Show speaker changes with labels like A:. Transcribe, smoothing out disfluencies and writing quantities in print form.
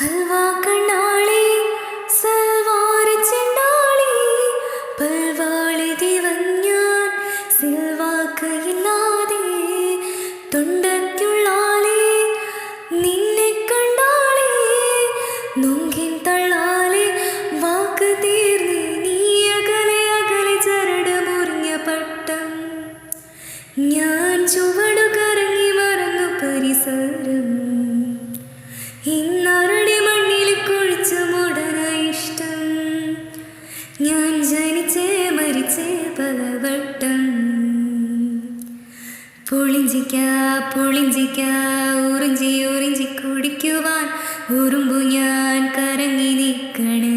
A: ഹൽവാ കണ്ണാളി സൽവാര ചെണ്ടാളി പൽവാളി ദിവഞ്ഞാൻ സിൽവാക്കയില്ലാതെ തൊണ്ടയ്ക്കുള്ളാളി നിന്നെ കണ്ടാളി നൊങ്കിൻ തള്ളാളി വാക്ക് തീർന്ന് നീ അകലെ അകലെ ചരട് മുറിഞ്ഞ പട്ടം ഞാൻ ചുവടു കറങ്ങി മറന്നു പരിസരം ഇന്നരടി മണ്ണിൽ കുഴിച്ചു മുടന ഇഷ്ടം ഞാൻ ജനിച്ചേ മരിച്ചേ പലവട്ടം പൊളിഞ്ചിക്ക ഉറിഞ്ചി ഉറിഞ്ചി കുടിക്കുവാൻ ഉറുമ്പു ഞാൻ കരങ്ങി നിൽക്കണേ